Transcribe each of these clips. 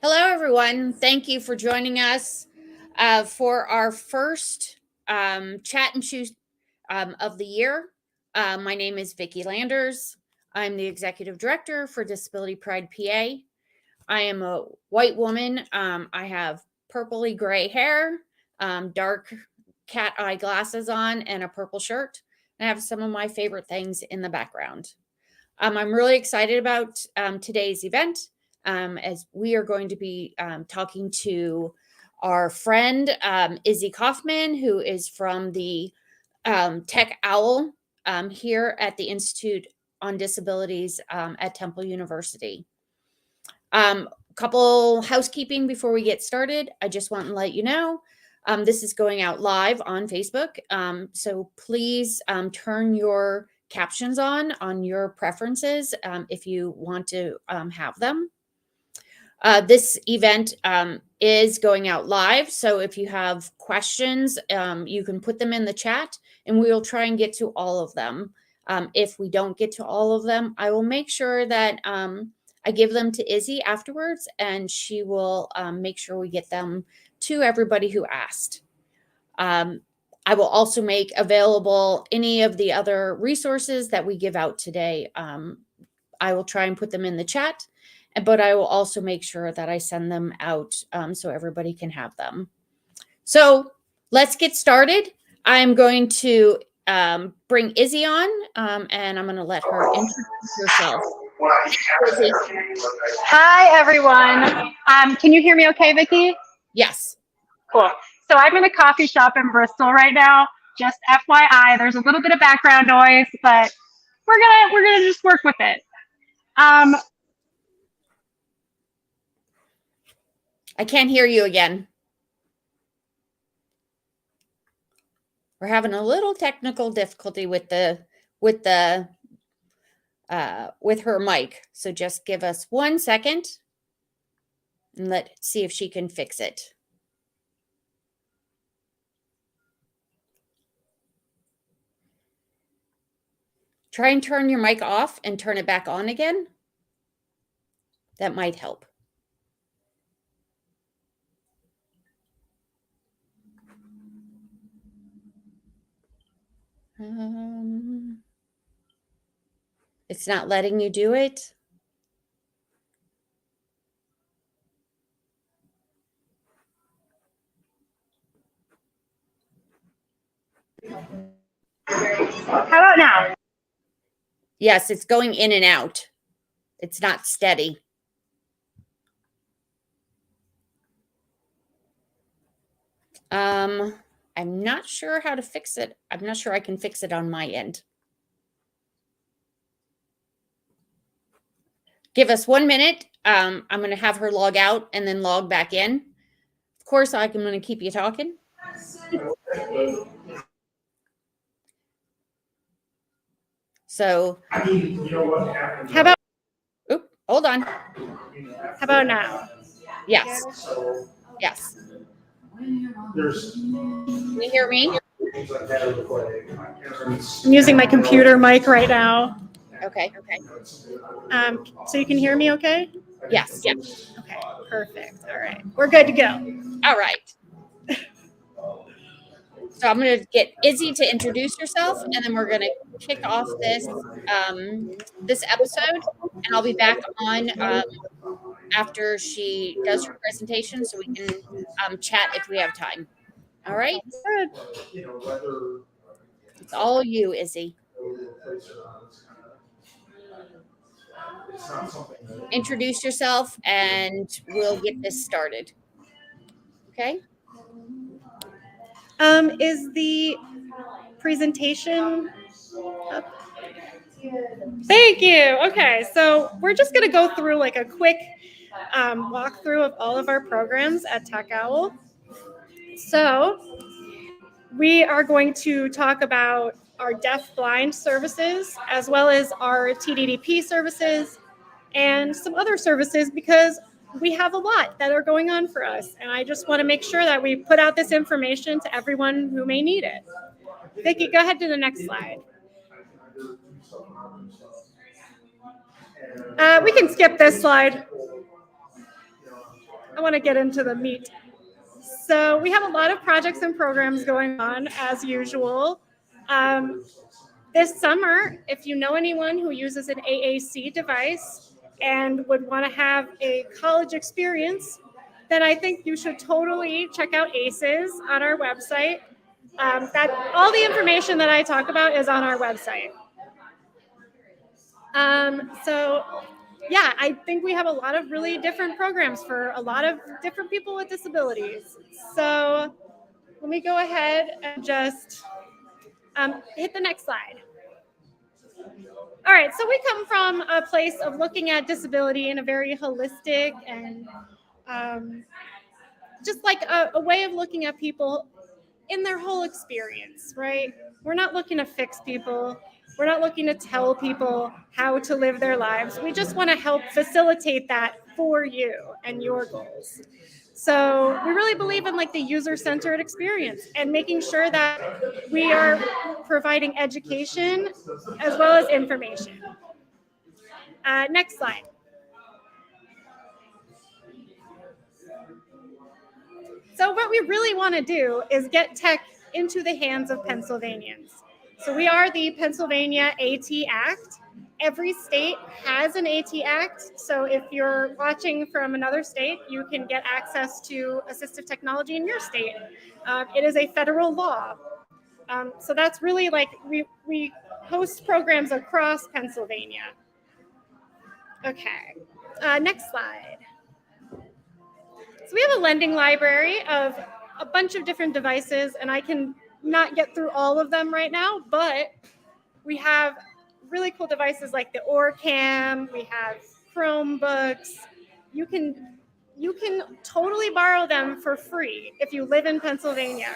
Hello, everyone. Thank you for joining us for our first chat and shoot of the year. My name is Vicki Landers. I'm the Executive Director for Disability Pride PA. I am a white woman. I have purpley gray hair, dark cat eye glasses on, and a purple shirt. And I have some of my favorite things in the background. I'm really excited about today's event as we are going to be talking to our friend Izzy Kaufman, who is from the TechOWL here at the Institute on Disabilities at Temple University. Couple housekeeping before we get started. I just want to let you know this is going out live on Facebook. So please turn your captions on your preferences if you want to have them. This event is going out live. So if you have questions, you can put them in the chat and we will try and get to all of them. If we don't get to all of them, I will make sure that I give them to Izzy afterwards and she will make sure we get them to everybody who asked. I will also make available any of the other resources that we give out today. I will try and put them in the chat, but I will also make sure that I send them out so everybody can have them. So let's get started. I'm going to bring Izzy on and I'm going to let her introduce herself. Hi, everyone. Can you hear me okay, Vicki? Yes. Cool. So I'm in a coffee shop in Bristol right now. Just FYI, there's a little bit of background noise, but we're gonna just work with it. I can't hear you again. We're having a little technical difficulty with her mic. So just give us 1 second and let's see if she can fix it. Try and turn your mic off and turn it back on again. That might help. It's not letting you do it. How about now? Yes, it's going in and out. It's not steady. I'm not sure how to fix it. I'm not sure I can fix it on my end. Give us 1 minute. I'm going to have her log out and then log back in. Of course, I'm going to keep you talking. So, How about? Oop, hold on. How about now? Yes. Yes. Can you hear me? I'm using my computer mic right now. Okay. So you can hear me okay? Yes. Yeah. Okay, perfect. All right. We're good to go. All right. So I'm going to get Izzy to introduce herself, and then we're going to kick off this this episode, and I'll be back on after she does her presentation so we can chat if we have time. All right? Good. It's all you, Izzy. Introduce yourself, and we'll get this started. Okay? Is the presentation up? Thank you. Okay, so we're just going to go through like a quick walkthrough of all of our programs at TechOWL. So we are going to talk about our deaf-blind services as well as our TDDP services and some other services because we have a lot that are going on for us. And I just want to make sure that we put out this information to everyone who may need it. Vicki, go ahead to the next slide. We can skip this slide. want to get into the meat. So we have a lot of projects and programs going on as usual. This summer, if you know anyone who uses an AAC device and would want to have a college experience, then I think you should totally check out ACES on our website. That all the information that I talk about is on our website. So yeah, I think we have a lot of really different programs for a lot of different people with disabilities. So let me go ahead and just hit the next slide. All right, so we come from a place of looking at disability in a very holistic and just like a way of looking at people in their whole experience, right? We're not looking to fix people. We're not looking to tell people how to live their lives. We just want to help facilitate that for you and your goals. So we really believe in like the user-centered experience and making sure that we are providing education as well as information. Next slide. So what we really want to do is get tech into the hands of Pennsylvanians. So we are the Pennsylvania AT Act. Every state has an AT Act. So if you're watching from another state, you can get access to assistive technology in your state. It is a federal law. So that's really like we host programs across Pennsylvania. Okay, next slide. So we have a lending library of a bunch of different devices, and I can not get through all of them right now, but we have really cool devices like the OrCam, we have Chromebooks. You can totally borrow them for free if you live in Pennsylvania.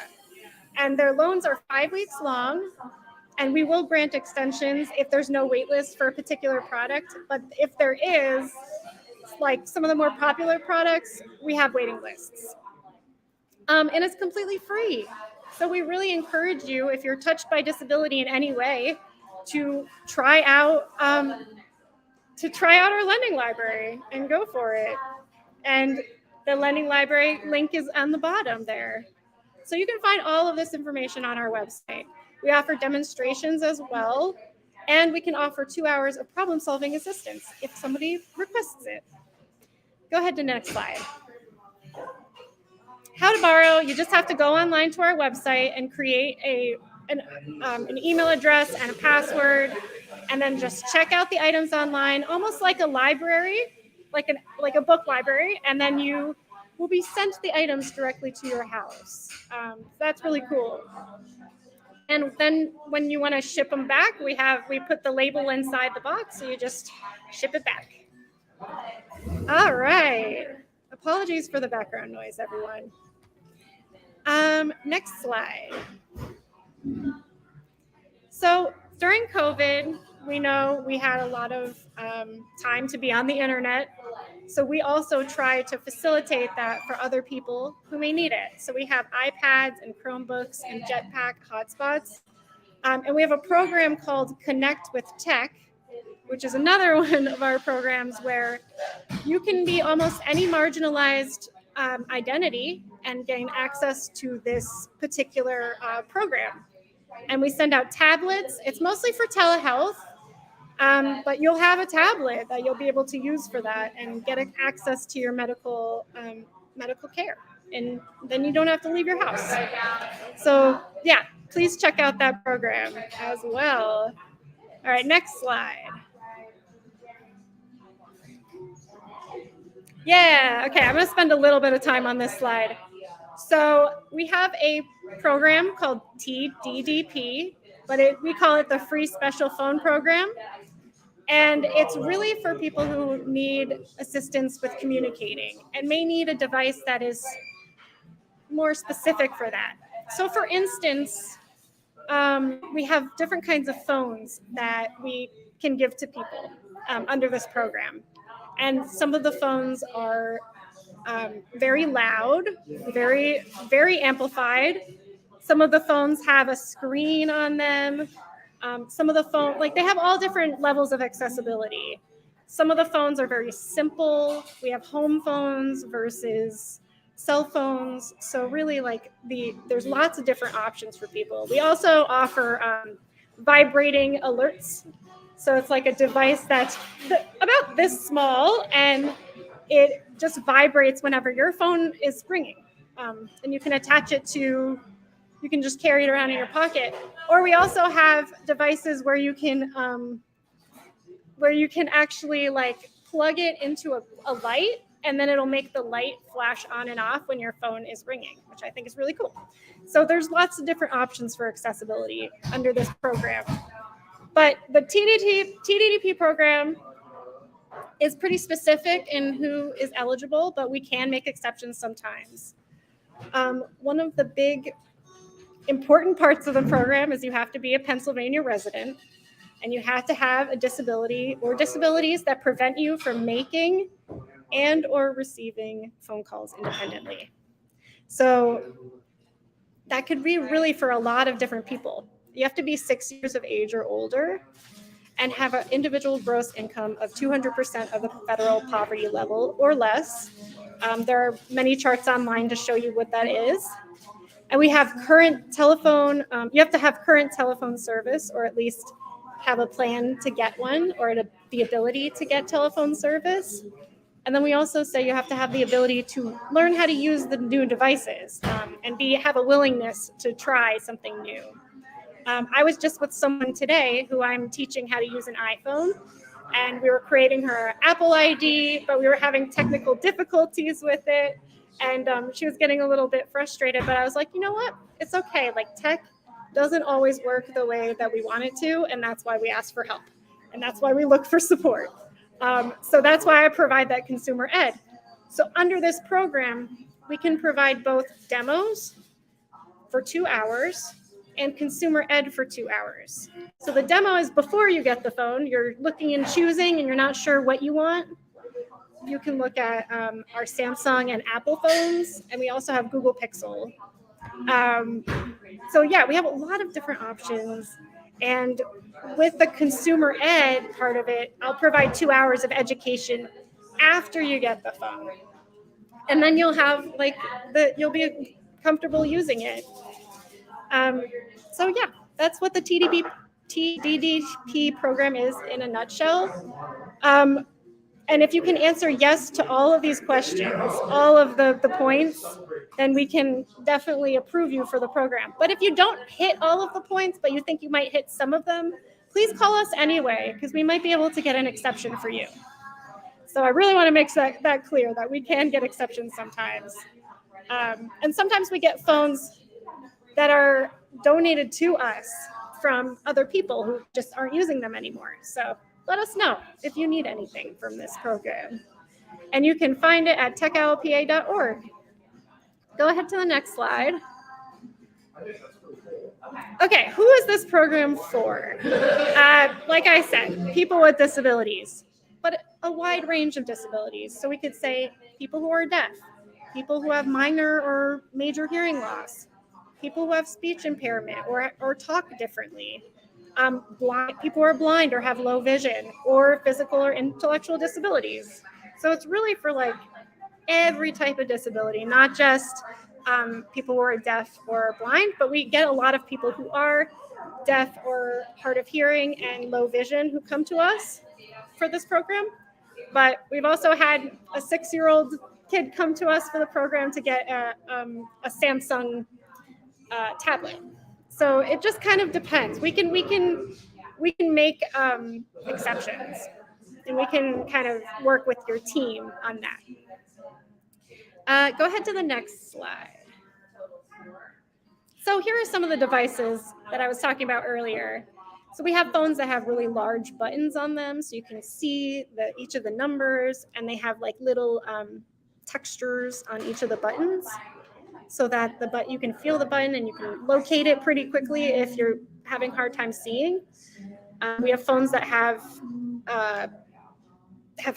And their loans are 5 weeks long, and we will grant extensions if there's no wait list for a particular product. But if there is, like some of the more popular products, we have waiting lists. And it's completely free. So we really encourage you, if you're touched by disability in any way, to try out our lending library and go for it. And the lending library link is on the bottom there. So you can find all of this information on our website. We offer demonstrations as well, and we can offer 2 hours of problem-solving assistance if somebody requests it. Go ahead to the next slide. How to borrow, you just have to go online to our website and create an email address and a password, and then just check out the items online, almost like a library, like a book library, and then you will be sent the items directly to your house. That's really cool. And then when you want to ship them back, we put the label inside the box, so you just ship it back. All right. Apologies for the background noise, everyone. Next slide. So during COVID, we know we had a lot of time to be on the internet. So we also try to facilitate that for other people who may need it. So we have iPads and Chromebooks and Jetpack hotspots. And we have a program called Connect with Tech, which is another one of our programs where you can be almost any marginalized identity and gain access to this particular program. And we send out tablets. It's mostly for telehealth, but you'll have a tablet that you'll be able to use for that and get access to your medical care. And then you don't have to leave your house. So yeah, please check out that program as well. All right, next slide. Yeah, okay, I'm gonna spend a little bit of time on this slide. So we have a program called TDDP, but we call it the Free Special Phone Program. And it's really for people who need assistance with communicating and may need a device that is more specific for that. So for instance, we have different kinds of phones that we can give to people under this program. And some of the phones are very loud, very, very amplified. Some of the phones have a screen on them. Some of the phones, like they have all different levels of accessibility. Some of the phones are very simple. We have home phones versus cell phones. So really there's lots of different options for people. We also offer vibrating alerts. So it's like a device that's about this small, and it just vibrates whenever your phone is ringing. And you can attach it to, you can just carry it around in your pocket. Or we also have devices where you can actually like plug it into a light, and then it'll make the light flash on and off when your phone is ringing, which I think is really cool. So there's lots of different options for accessibility under this program. But the TDP program is pretty specific in who is eligible, but we can make exceptions sometimes. One of the big important parts of the program is you have to be a Pennsylvania resident, and you have to have a disability or disabilities that prevent you from making and or receiving phone calls independently. So that could be really for a lot of different people. You have to be 6 years of age or older and have an individual gross income of 200% of the federal poverty level or less. There are many charts online to show you what that is. And we have current telephone, you have to have current telephone service, or at least have a plan to get one, or the ability to get telephone service. And then we also say you have to have the ability to learn how to use the new devices and have a willingness to try something new. I was just with someone today who I'm teaching how to use an iPhone, and we were creating her Apple ID, but we were having technical difficulties with it. And she was getting a little bit frustrated, but I was like, you know what? It's okay. Like, tech doesn't always work the way that we want it to, and that's why we ask for help. And that's why we look for support. So that's why I provide that consumer ed. So under this program, we can provide both demos for 2 hours and consumer ed for 2 hours. So the demo is before you get the phone. You're looking and choosing, and you're not sure what you want. You can look at our Samsung and Apple phones, and we also have Google Pixel. So yeah, we have a lot of different options. And with the consumer ed part of it, I'll provide 2 hours of education after you get the phone. And then you'll have you'll be comfortable using it. So yeah, that's what the TDP program is in a nutshell. And if you can answer yes to all of these questions, all of the points, then we can definitely approve you for the program. But if you don't hit all of the points, but you think you might hit some of them, please call us anyway, because we might be able to get an exception for you. So I really want to make that clear, that we can get exceptions sometimes. And sometimes we get phones that are donated to us from other people who just aren't using them anymore. So let us know if you need anything from this program. And you can find it at techowlpa.org. Go ahead to the next slide. Okay, who is this program for? Like I said, people with disabilities, but a wide range of disabilities. So we could say people who are deaf, people who have minor or major hearing loss, people who have speech impairment or talk differently, people who are blind or have low vision, or physical or intellectual disabilities. So it's really for like every type of disability, not just people who are deaf or blind, but we get a lot of people who are deaf or hard of hearing and low vision who come to us for this program. But we've also had a 6-year-old kid come to us for the program to get a Samsung tablet. So it just kind of depends. We can make exceptions, and we can kind of work with your team on that. Go ahead to the next slide. So here are some of the devices that I was talking about earlier. So we have phones that have really large buttons on them, so you can see each of the numbers, and they have like little textures on each of the buttons, so that you can feel the button and you can locate it pretty quickly if you're having a hard time seeing. We have phones that have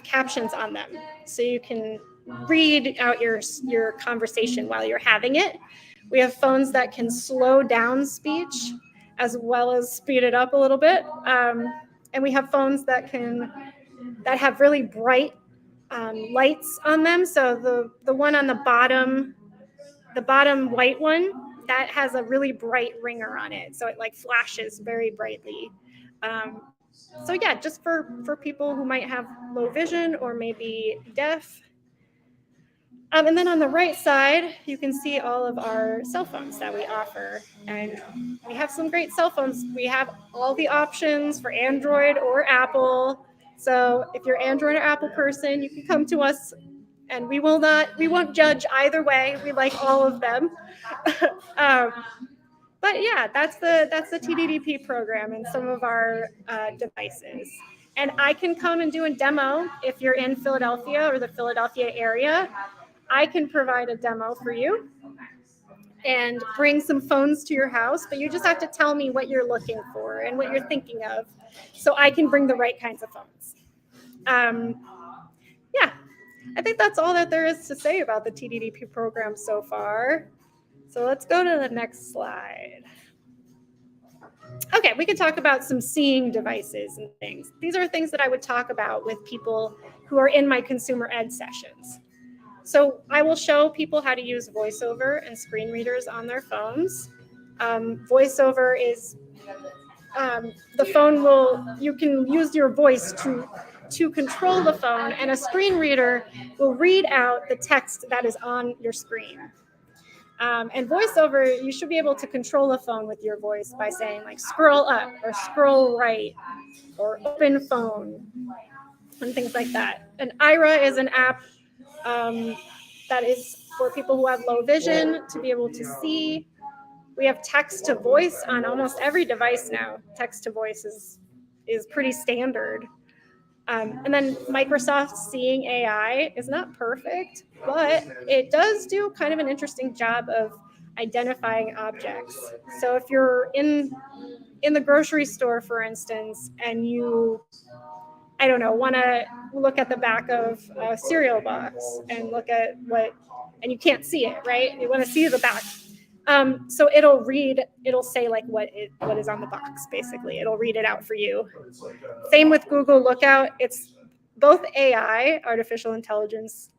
captions on them, so you can read out your conversation while you're having it. We have phones that can slow down speech as well as speed it up a little bit. And we have phones that can that have really bright lights on them. So the one on the bottom white one, that has a really bright ringer on it. So it like flashes very brightly. So yeah, just for people who might have low vision or maybe deaf. And then on the right side, you can see all of our cell phones that we offer. And we have some great cell phones. We have all the options for Android or Apple. So if you're Android or Apple person, you can come to us and we won't judge either way. We like all of them. But yeah, that's the TDDP program and some of our devices. And I can come and do a demo if you're in Philadelphia or the Philadelphia area. I can provide a demo for you and bring some phones to your house, but you just have to tell me what you're looking for and what you're thinking of so I can bring the right kinds of phones. Yeah, I think that's all that there is to say about the TDDP program so far. So let's go to the next slide. Okay, we can talk about some seeing devices and things. These are things that I would talk about with people who are in my consumer ed sessions. So I will show people how to use VoiceOver and screen readers on their phones. VoiceOver is the phone you can use your voice to control the phone, and a screen reader will read out the text that is on your screen. And VoiceOver, you should be able to control the phone with your voice by saying like scroll up or scroll right or open phone and things like that. And Ira is an app that is for people who have low vision to be able to see. We have text to voice on almost every device now. Text to voice is pretty standard. And then Microsoft's Seeing AI is not perfect, but it does do kind of an interesting job of identifying objects. So if you're in the grocery store, for instance, and you, I don't know, want to look at the back of a cereal box and look at and you can't see it, right? You want to see the back. So it'll say like what is on the box, basically. It'll read it out for you. Same with Google Lookout. It's both AI, artificial intelligence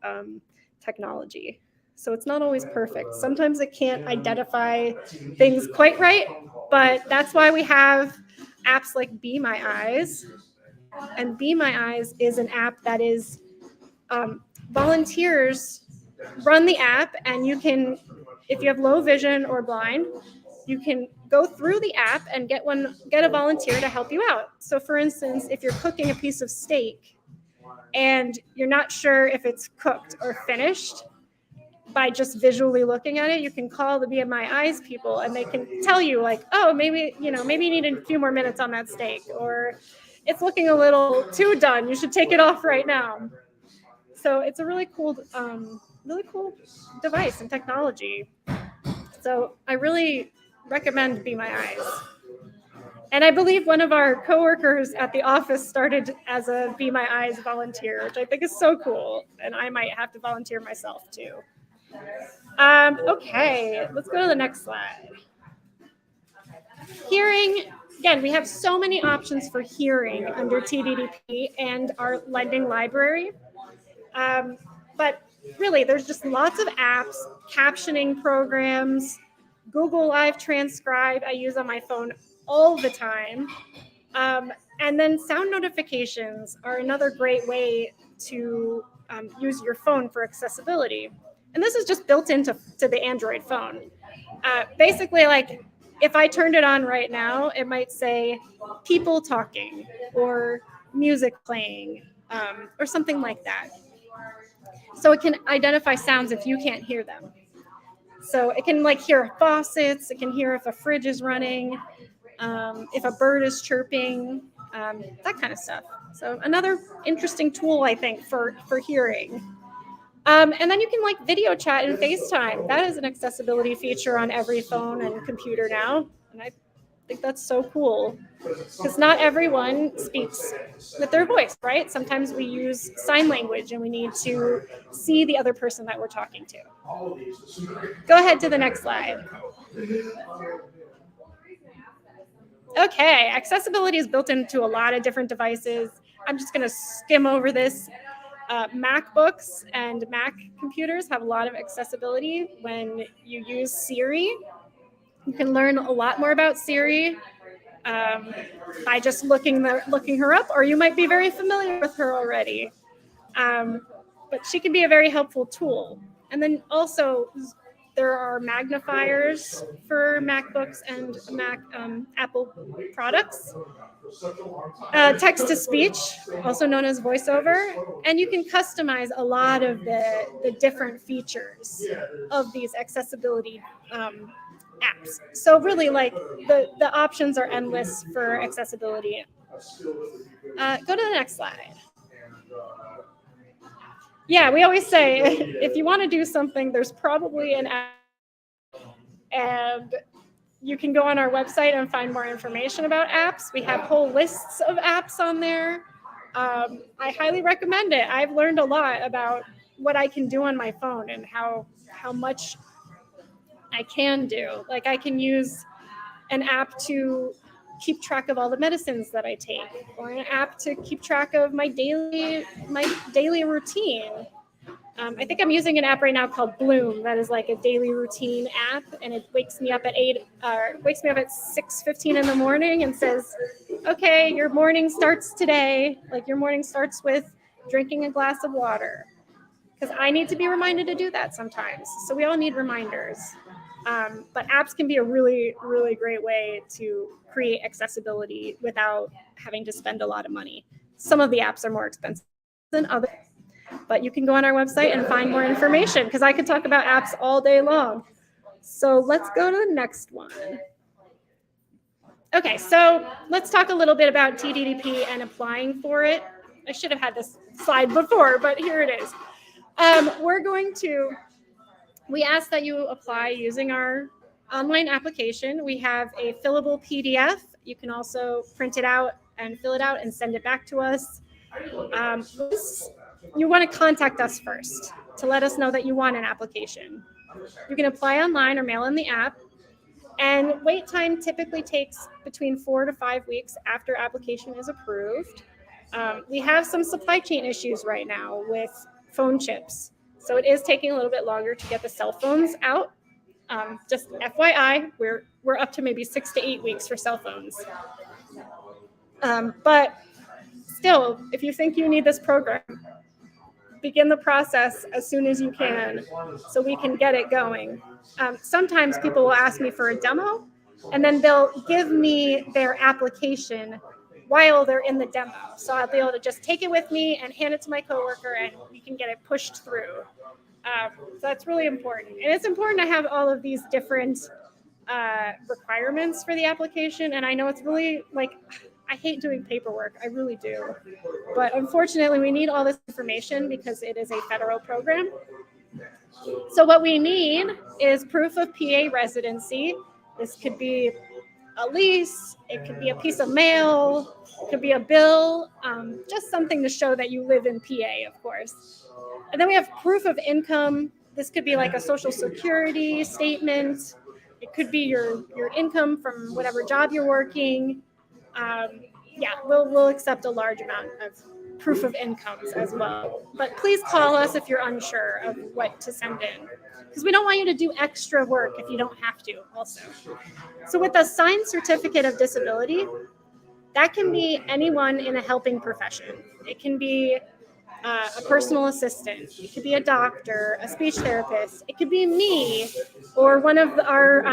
technology. So it's not always perfect. Sometimes it can't identify things quite right, but that's why we have apps like Be My Eyes. And Be My Eyes is an app that is volunteers run the app, and you can, if you have low vision or blind, you can go through the app and get a volunteer to help you out. So for instance, if you're cooking a piece of steak and you're not sure if it's cooked or finished by just visually looking at it, you can call the Be My Eyes people and they can tell you like, oh, maybe you need a few more minutes on that steak, or it's looking a little too done. You should take it off right now. So it's a really cool device and technology. So I really recommend Be My Eyes. And I believe one of our coworkers at the office started as a Be My Eyes volunteer, which I think is so cool. And I might have to volunteer myself too. Okay, let's go to the next slide. Hearing, again, we have so many options for hearing under TDDP and our lending library. But really, there's just lots of apps, captioning programs, Google Live Transcribe I use on my phone all the time. And then sound notifications are another great way to use your phone for accessibility. And this is just built into the Android phone. Basically, like if I turned it on right now, it might say people talking or music playing or something like that. So it can identify sounds if you can't hear them. So it can like hear faucets, it can hear if a fridge is running, if a bird is chirping, that kind of stuff. So another interesting tool, I think, for hearing. And then you can like video chat and FaceTime. That is an accessibility feature on every phone and computer now. And I think that's so cool because not everyone speaks with their voice, right? Sometimes we use sign language and we need to see the other person that we're talking to. Go ahead to the next slide. Okay, accessibility is built into a lot of different devices. I'm just going to skim over this. MacBooks and Mac computers have a lot of accessibility when you use Siri. You can learn a lot more about Siri by just looking her up, or you might be very familiar with her already. But she can be a very helpful tool. And then also, there are magnifiers for MacBooks and Apple products. Text to speech, also known as voiceover, and you can customize a lot of the different features of these accessibility apps. So really, like the options are endless for accessibility. Go to the next slide. Yeah, we always say if you want to do something, there's probably an app, and you can go on our website and find more information about apps. We have whole lists of apps on there. I highly recommend it. I've learned a lot about what I can do on my phone and how much I can do. Like I can use an app to keep track of all the medicines that I take, or an app to keep track of my daily routine. I think I'm using an app right now called Bloom. That is like a daily routine app, and it wakes me up at 6:15 in the morning and says, "Okay, your morning starts today. Like your morning starts with drinking a glass of water." Because I need to be reminded to do that sometimes. So we all need reminders. But apps can be a really, really great way to create accessibility without having to spend a lot of money. Some of the apps are more expensive than others, but you can go on our website and find more information, because I could talk about apps all day long. So let's go to the next one. Okay, so let's talk a little bit about TDDP and applying for it. I should have had this slide before, but here it is. We ask that you apply using our online application. We have a fillable PDF. You can also print it out and fill it out and send it back to us. You want to contact us first to let us know that you want an application. You can apply online or mail in the app. And wait time typically takes between 4 to 5 weeks after application is approved. We have some supply chain issues right now with phone chips. So it is taking a little bit longer to get the cell phones out. Just FYI, we're up to maybe 6 to 8 weeks for cell phones. But still, if you think you need this program, begin the process as soon as you can so we can get it going. Sometimes people will ask me for a demo, and then they'll give me their application while they're in the demo. So I'll be able to just take it with me and hand it to my coworker, and we can get it pushed through. So that's really important. And it's important to have all of these different requirements for the application. And I know it's really I hate doing paperwork. I really do. But unfortunately, we need all this information because it is a federal program. So what we need is proof of PA residency. This could be a lease. It could be a piece of mail. It could be a bill. Just something to show that you live in PA, of course. And then we have proof of income. This could be like a Social Security statement. It could be your income from whatever job you're working. We'll accept a large amount of proof of incomes as well. But please call us if you're unsure of what to send in, because we don't want you to do extra work if you don't have to also. So with a signed certificate of disability, that can be anyone in a helping profession. It can be a personal assistant. It could be a doctor, a speech therapist. It could be me or one of our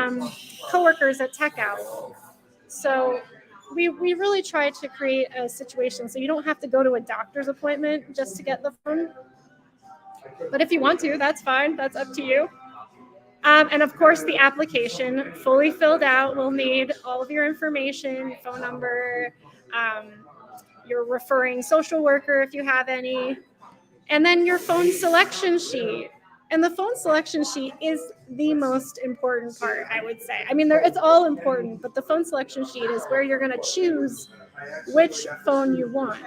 coworkers at TechOWL. So we really try to create a situation so you don't have to go to a doctor's appointment just to get the phone. But if you want to, that's fine. That's up to you. And of course, the application fully filled out will need all of your information, phone number, your referring social worker if you have any, and then your phone selection sheet. And the phone selection sheet is the most important part, I would say. I mean, it's all important, but the phone selection sheet is where you're going to choose which phone you want.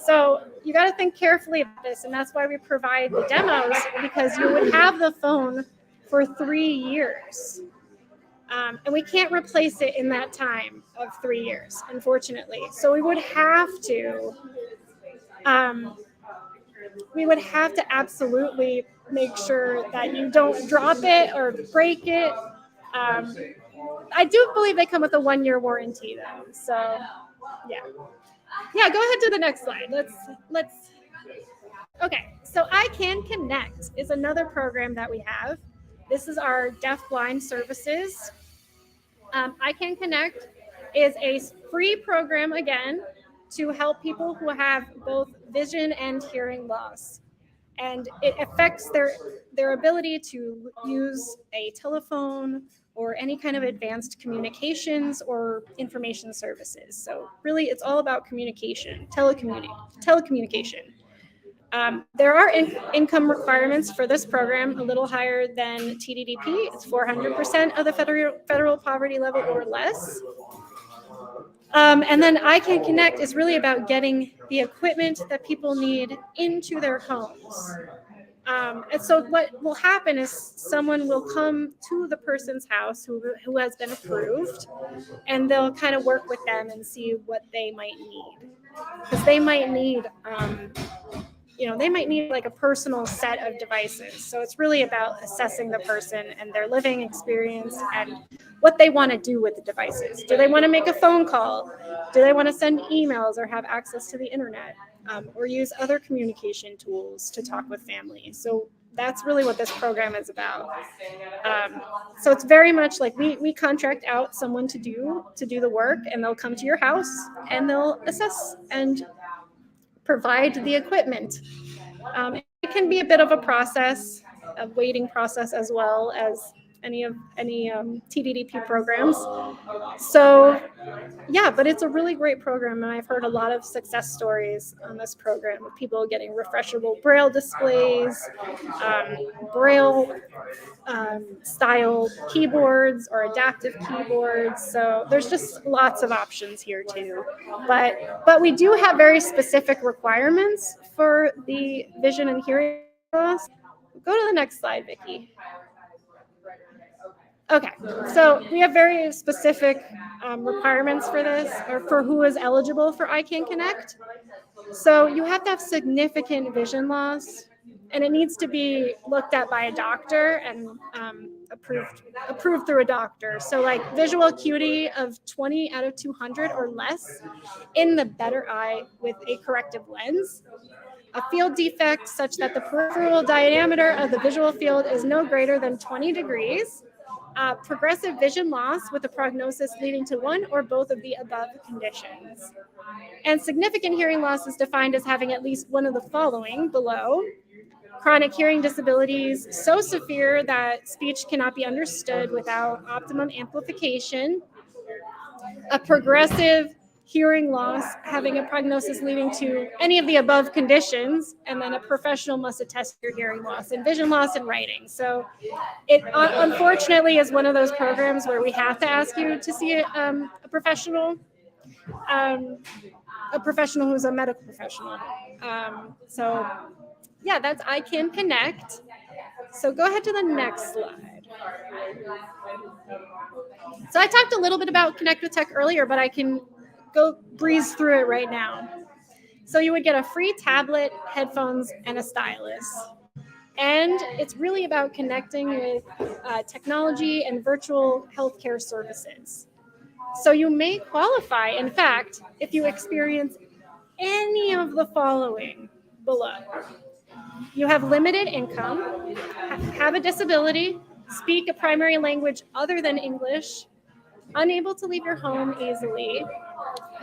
So you got to think carefully about this, and that's why we provide the demos, because you would have the phone for 3 years. And we can't replace it in that time of 3 years, unfortunately. So we would have to absolutely make sure that you don't drop it or break it. I do believe they come with a 1-year warranty though. So yeah. Yeah, go ahead to the next slide. Let's Okay, so I Can Connect is another program that we have. This is our deaf-blind services. I Can Connect is a free program, again, to help people who have both vision and hearing loss. And it affects their ability to use a telephone or any kind of advanced communications or information services. So really, it's all about communication, telecommunication. There are income requirements for this program, a little higher than TDDP. It's 400% of the federal poverty level or less. And then I Can Connect is really about getting the equipment that people need into their homes. And so what will happen is someone will come to the person's house who has been approved, and they'll kind of work with them and see what they might need. Because they might need they might need like a personal set of devices. So it's really about assessing the person and their living experience and what they want to do with the devices. Do they want to make a phone call? Do they want to send emails or have access to the internet, or use other communication tools to talk with family? So that's really what this program is about. So it's very much like we contract out someone to do the work, and they'll come to your house and they'll assess and provide the equipment. It can be a bit of a process, a waiting process, as well as any TDDP programs. So yeah, but it's a really great program, and I've heard a lot of success stories on this program of people getting refreshable Braille displays, Braille style keyboards or adaptive keyboards. So there's just lots of options here too. But we do have very specific requirements for the vision and hearing loss. Go to the next slide, Vicki. Okay, so we have very specific requirements for this, or for who is eligible for I Can Connect. So you have to have significant vision loss, and it needs to be looked at by a doctor and approved through a doctor. So like visual acuity of 20 out of 200 or less in the better eye with a corrective lens. A field defect such that the peripheral diameter of the visual field is no greater than 20 degrees. Progressive vision loss with a prognosis leading to one or both of the above conditions. And significant hearing loss is defined as having at least one of the following below: chronic hearing disabilities so severe that speech cannot be understood without optimum amplification, a progressive hearing loss having a prognosis leading to any of the above conditions, and then a professional must attest your hearing loss and vision loss in writing. So it unfortunately is one of those programs where we have to ask you to see a professional who's a medical professional. So yeah, that's I Can Connect. So go ahead to the next slide. So I talked a little bit about Connect with Tech earlier, but I can go breeze through it right now. So you would get a free tablet, headphones, and a stylus. And it's really about connecting with technology and virtual healthcare services. So you may qualify, in fact, if you experience any of the following below. You have limited income, have a disability, speak a primary language other than English, unable to leave your home easily,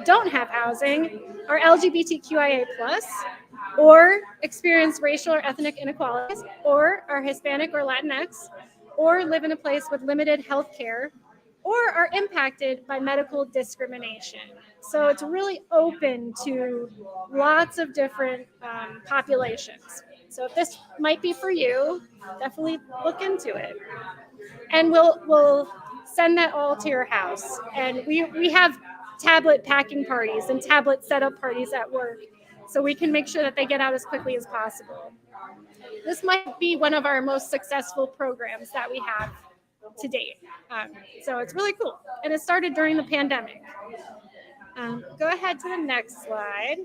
don't have housing, are LGBTQIA+, or experience racial or ethnic inequalities, or are Hispanic or Latinx, or live in a place with limited health care, or are impacted by medical discrimination. So it's really open to lots of different populations. So if this might be for you, definitely look into it. And we'll send that all to your house. And we have tablet packing parties and tablet setup parties at work, so we can make sure that they get out as quickly as possible. This might be one of our most successful programs that we have to date. So it's really cool. And it started during the pandemic. Go ahead to the next slide.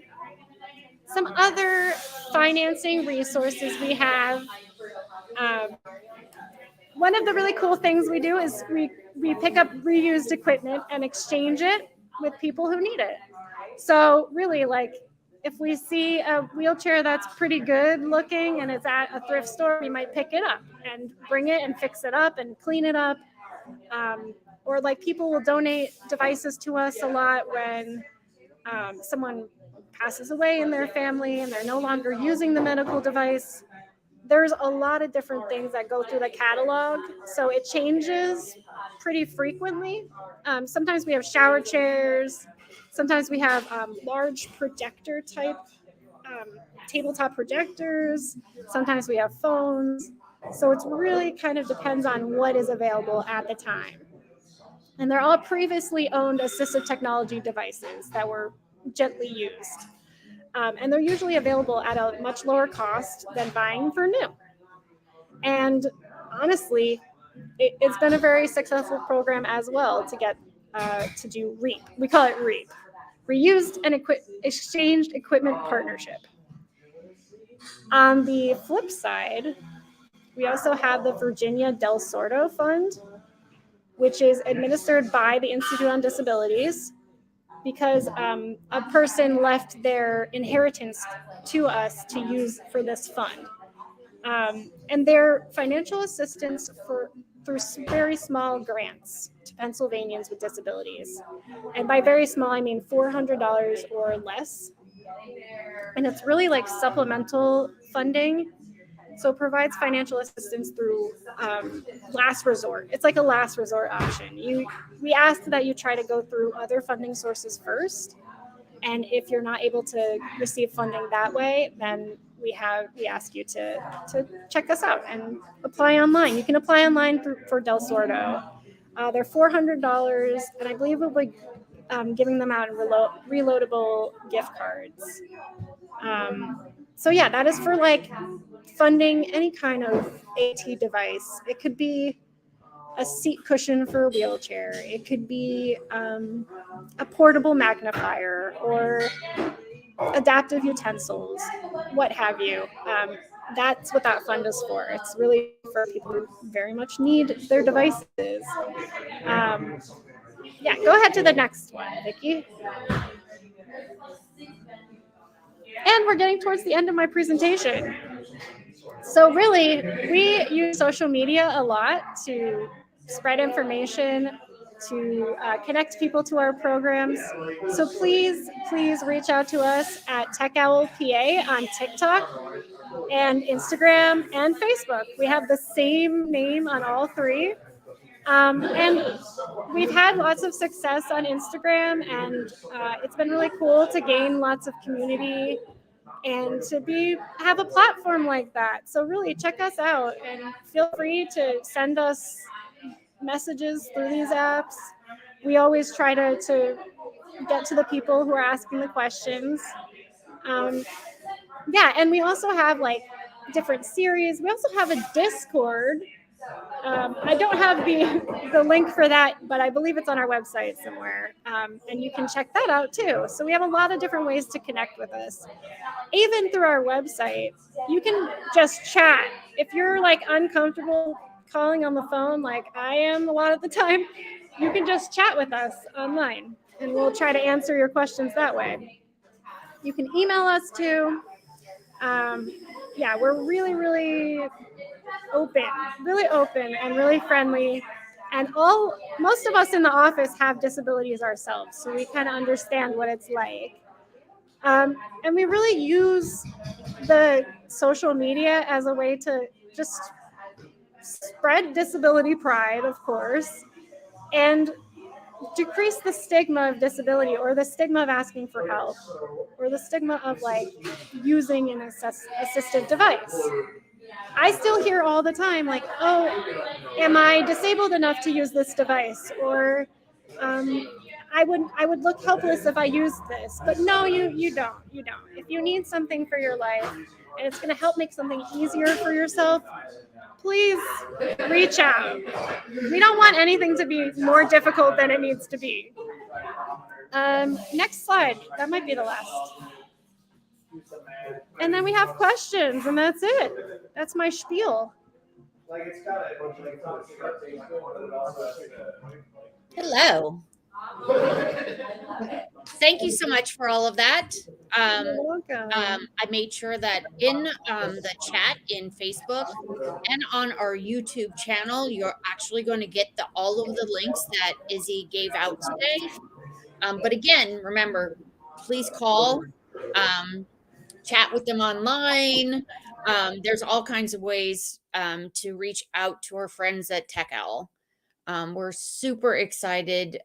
Some other financing resources we have. Um, One of the really cool things we do is we pick up reused equipment and exchange it with people who need it. So really, like, if we see a wheelchair that's pretty good looking and it's at a thrift store, we might pick it up and bring it and fix it up and clean it up. Or like people will donate devices to us a lot when someone passes away in their family and they're no longer using the medical device. There's a lot of different things that go through the catalog, so it changes pretty frequently. Sometimes we have shower chairs, sometimes we have large projector type tabletop projectors, sometimes we have phones. So it's really kind of depends on what is available at the time. And they're all previously owned assistive technology devices that were gently used. And they're usually available at a much lower cost than buying for new. And honestly, it's been a very successful program as well to get to do REAP. We call it REAP, Reused and Exchanged Equipment Partnership. On the flip side, we also have the Virginia Del Sordo Fund, which is administered by the Institute on Disabilities because a person left their inheritance to us to use for this fund. And they're financial assistance through very small grants to Pennsylvanians with disabilities. And by very small, I mean $400 or less. And it's really like supplemental funding. So it provides financial assistance through last resort. It's like a last resort option. We ask that you try to go through other funding sources first. And if you're not able to receive funding that way, then we ask you to check us out and apply online. You can apply online for Del Sordo. They're $400, and I believe we'll be giving them out in reloadable gift cards. So yeah, that is for like funding any kind of AT device. It could be a seat cushion for a wheelchair. It could be a portable magnifier or adaptive utensils, what have you. That's what that fund is for. It's really for people who very much need their devices. Yeah, go ahead to the next one, Vicki. And we're getting towards the end of my presentation. So really, we use social media a lot to spread information, to connect people to our programs. So please reach out to us at TechOWL PA on TikTok and Instagram and Facebook. We have the same name on all three. And we've had lots of success on Instagram, and it's been really cool to gain lots of community and to have a platform like that. So really check us out and feel free to send us messages through these apps. We always try to get to the people who are asking the questions. Yeah, and we also have like different series. We also have a Discord. I don't have the link for that, but I believe it's on our website somewhere. And you can check that out too. So we have a lot of different ways to connect with us. Even through our website, you can just chat. If you're like uncomfortable calling on the phone, like I am a lot of the time, you can just chat with us online and we'll try to answer your questions that way. You can email us too. Yeah, we're really open and really friendly. And most of us in the office have disabilities ourselves, so we kind of understand what it's like. And we really use the social media as a way to just spread disability pride, of course, and decrease the stigma of disability or the stigma of asking for help or the stigma of like using an assistive device. I still hear all the time like, oh, am I disabled enough to use this device? Or I would look helpless if I used this. But no, you don't. If you need something for your life and it's going to help make something easier for yourself, please reach out. We don't want anything to be more difficult than it needs to be. Next slide. That might be the last. And then we have questions, and that's it. That's my spiel. Hello. Thank you so much for all of that. You're welcome. I made sure that in the chat in Facebook and on our YouTube channel, you're actually going to get all of the links that Izzy gave out today. But again, remember, please call, chat with them online. There's all kinds of ways to reach out to our friends at TechOWL. We're super excited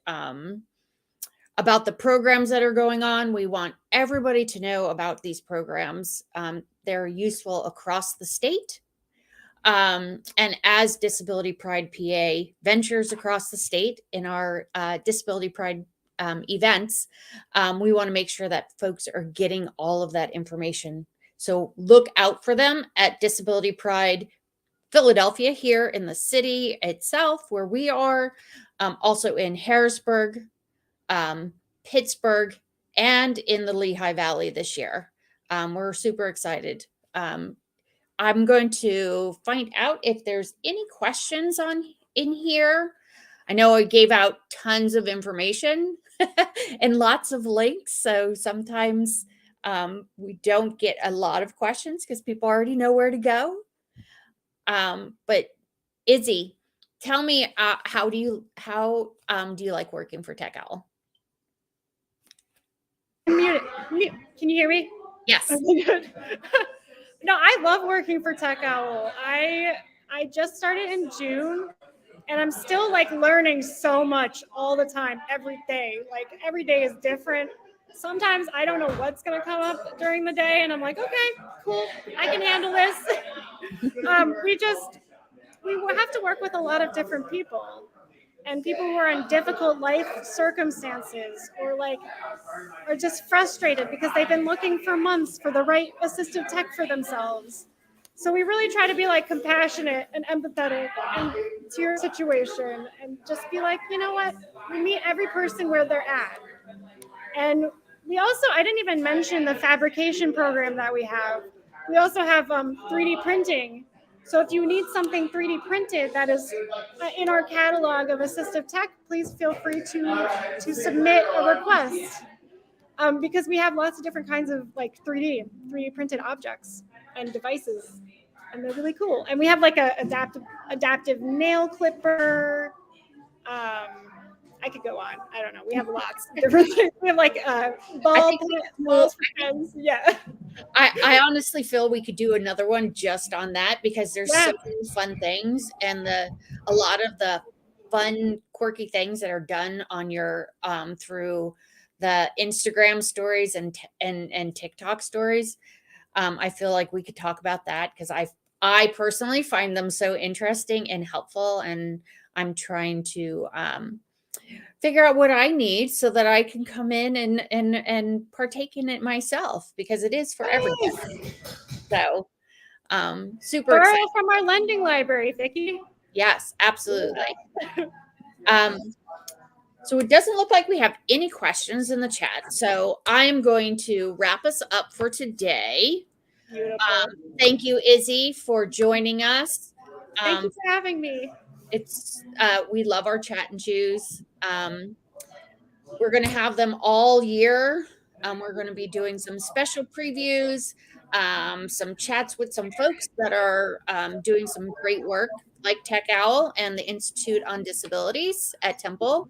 about the programs that are going on. We want everybody to know about these programs. They're useful across the state. And as Disability Pride PA ventures across the state in our Disability Pride events, we want to make sure that folks are getting all of that information. So look out for them at Disability Pride Philadelphia here in the city itself, where we are, also in Harrisburg, Pittsburgh, and in the Lehigh Valley this year. We're super excited. I'm going to find out if there's any questions in here. I know I gave out tons of information and lots of links, so sometimes we don't get a lot of questions because people already know where to go. But Izzy, tell me, how do you like working for TechOWL? Mute. Can you hear me? Yes. Okay, good. No, I love working for TechOWL. I just started in June, and I'm still like learning so much all the time, every day. Like every day is different. Sometimes I don't know what's gonna come up during the day, and I'm like, okay, cool, I can handle this. We have to work with a lot of different people, and people who are in difficult life circumstances, or like are just frustrated because they've been looking for months for the right assistive tech for themselves. So we really try to be like compassionate and empathetic and to your situation, and just be like, you know what, we meet every person where they're at. And we also, I didn't even mention the fabrication program that we have. We also have 3D printing. So if you need something 3D printed that is in our catalog of assistive tech, please feel free to submit a request. Because we have lots of different kinds of like 3D printed objects and devices, and they're really cool. And we have like a adaptive nail clipper. I could go on. I don't know. We have lots of different things. We have like balls for pens. Yeah. I honestly feel we could do another one just on that, because there's so many fun things, and a lot of the fun, quirky things that are done on your through the Instagram stories and TikTok stories. I feel like we could talk about that, because I personally find them so interesting and helpful, and I'm trying to figure out what I need so that I can come in and partake in it myself, because it is for everybody. So super Borrow excited from our lending library, Vicki. Yes, absolutely. So it doesn't look like we have any questions in the chat, so I'm going to wrap us up for today. Thank you, Izzy, for joining us. Thank you for having me. It's we love our chat and choose. We're going to have them all year. We're going to be doing some special previews, some chats with some folks that are doing some great work, like TechOWL and the Institute on Disabilities at Temple.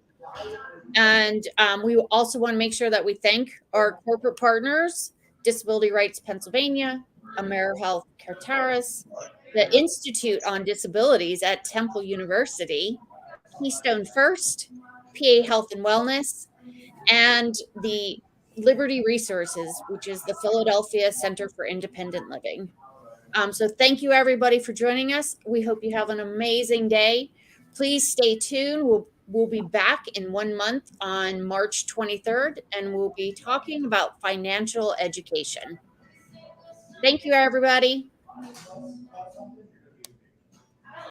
And we also want to make sure that we thank our corporate partners, Disability Rights Pennsylvania, AmeriHealth Cartaris, the Institute on Disabilities at Temple University, Keystone First, PA Health and Wellness, and the Liberty Resources, which is the Philadelphia Center for Independent Living. So thank you, everybody, for joining us. We hope you have an amazing day. Please stay tuned. We'll be back in 1 month on March 23rd, and we'll be talking about financial education. Thank you, everybody.